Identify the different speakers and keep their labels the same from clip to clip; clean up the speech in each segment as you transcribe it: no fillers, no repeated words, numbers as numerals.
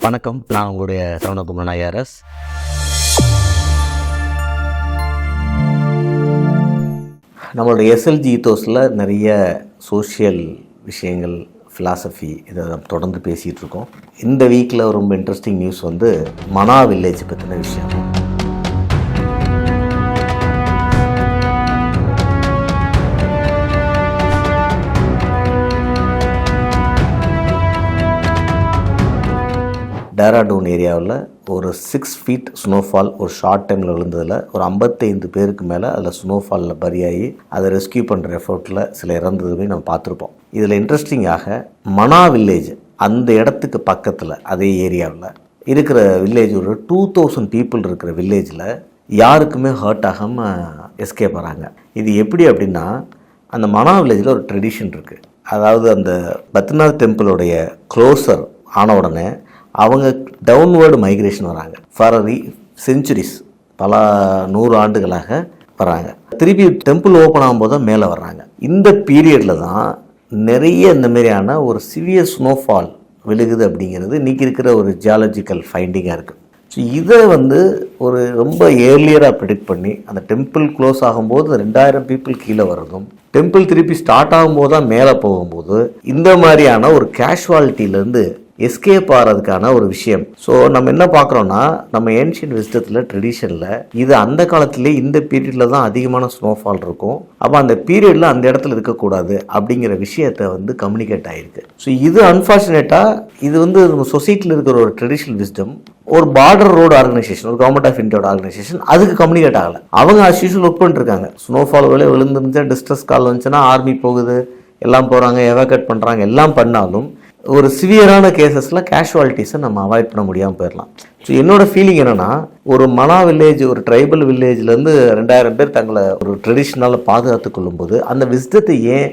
Speaker 1: வணக்கம், நான் உங்களுடைய சரவணகுமார் ஐஆர்எஸ். நம்மளுடைய எஸ்எல்ஜி ஈத்தோஸில் நிறைய சோஷியல் விஷயங்கள், ஃபிலாசபி இதை தொடர்ந்து பேசிகிட்டு இருக்கோம். இந்த வீக்கில் ரொம்ப இன்ட்ரெஸ்டிங் நியூஸ் வந்து மனா வில்லேஜ் பற்றின விஷயம். டேராடூன் ஏரியாவில் ஒரு 6 feet ஸ்னோஃபால் ஒரு ஷார்ட் டைமில் விழுந்ததில் ஒரு 55 பேருக்கு மேலே அதில் ஸ்னோஃபாலில் பரியாகி அதை ரெஸ்கியூ பண்ணுற எஃபர்ட்டில் சில இறந்ததுமே நம்ம பார்த்துருப்போம். இதில் இன்ட்ரெஸ்டிங்காக மனா வில்லேஜ் அந்த இடத்துக்கு பக்கத்தில் அதே ஏரியாவில் இருக்கிற வில்லேஜ் ஒரு 2000 people இருக்கிற வில்லேஜில் யாருக்குமே ஹர்ட் ஆகாமல் எஸ்கேப் ஆகிறாங்க. இது எப்படி அப்படின்னா, அந்த மனா வில்லேஜில் ஒரு ட்ரெடிஷன் இருக்குது. அதாவது அந்த பத்ரிநாத் டெம்பிளோடைய க்ளோசர் ஆன உடனே அவங்க டவுன்வேர்டு மைக்ரேஷன் வராங்க. ஃபார் செஞ்சுரிஸ், பல 100 ஆண்டுகளாக வராங்க. திருப்பி டெம்பிள் ஓப்பன் ஆகும்போது தான் மேலே வர்றாங்க. இந்த பீரியடில் தான் நிறைய இந்த மாதிரியான ஒரு சிவியர் ஸ்னோஃபால் விழுகுது அப்படிங்கிறது இன்றைக்கி இருக்கிற ஒரு ஜியாலஜிக்கல் ஃபைண்டிங்காக இருக்குது. ஸோ இதை ஒரு ரொம்ப ஏர்லியராக ப்ரெடிக்ட் பண்ணி அந்த டெம்பிள் க்ளோஸ் ஆகும்போது 2000 people கீழே வர்றதும், டெம்பிள் திருப்பி ஸ்டார்ட் ஆகும்போது தான் மேலே போகும்போது இந்த மாதிரியான ஒரு கேஷுவாலிட்டியிலேருந்து எஸ்கேப் ஆகிறதுக்கான ஒரு விஷயம். ஸோ நம்ம என்ன பார்க்குறோன்னா, நம்ம ஏன்ஷியன்ட் விஸ்டத்தில் ட்ரெடிஷனில் இது அந்த காலத்திலே இந்த பீரியடில் தான் அதிகமான ஸ்னோஃபால் இருக்கும். அப்போ அந்த பீரியடில் அந்த இடத்துல இருக்கக்கூடாது அப்படிங்கிற விஷயத்தை கம்யூனிகேட் ஆகிருக்கு. ஸோ இது அன்ஃபார்ச்சுனேட்டாக இது நம்ம சொசைட்டியில் இருக்கிற ஒரு ட்ரெடிஷனல் விஸ்டம் ஒரு பார்டர் ரோடு ஆர்கனைசேஷன், ஒரு கவர்மெண்ட் ஆஃப் இந்தியாவோட ஆர்கனைசேஷன் அதுக்கு கம்யூனிகேட் ஆகலை. அவங்க as usual ஒர்க் பண்ணிட்டுருக்காங்க. ஸ்னோஃபால் வேலை விழுந்துருந்துச்சா, டிஸ்ட்ரெஸ் கால் வந்துச்சுன்னா ஆர்மி போகுது, எல்லாம் போகிறாங்க, எவாக்குவேட் பண்ணுறாங்க, எல்லாம் பண்ணாலும் ஒரு சிவியரான கேசஸில் கேஷுவாலிட்டிஸை நம்ம அவாய்ட் பண்ண முடியாமல் போயிடலாம். ஸோ என்னோட ஃபீலிங் என்னென்னா, ஒரு மனா வில்லேஜ், ஒரு ட்ரைபல் வில்லேஜ்லேருந்து 2000 பேர் தங்களை ஒரு ட்ரெடிஷ்னலாக பாதுகாத்து கொள்ளும்போது அந்த விஸ்டத்தை ஏன்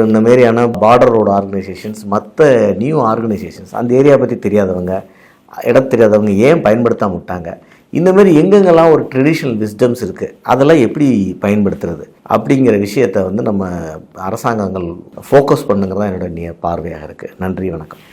Speaker 1: இந்த மாதிரியான பார்டர் ரோடு ஆர்கனைசேஷன்ஸ், மற்ற நியூ ஆர்கனைசேஷன்ஸ், அந்த ஏரியா பற்றி தெரியாதவங்க, இடம் தெரியாதவங்க ஏன் பயன்படுத்தாம விட்டாங்க? இந்த மாதிரி எங்கெங்கெல்லாம் ஒரு ட்ரெடிஷ்னல் விஸ்டம்ஸ் இருக்குது அதெல்லாம் எப்படி பயன்படுத்துறது அப்படிங்கிற விஷயத்தை நம்ம அரசாங்கங்கள் ஃபோக்கஸ் பண்ணுங்கிறதா என்னோட பார்வையாக இருக்குது. நன்றி, வணக்கம்.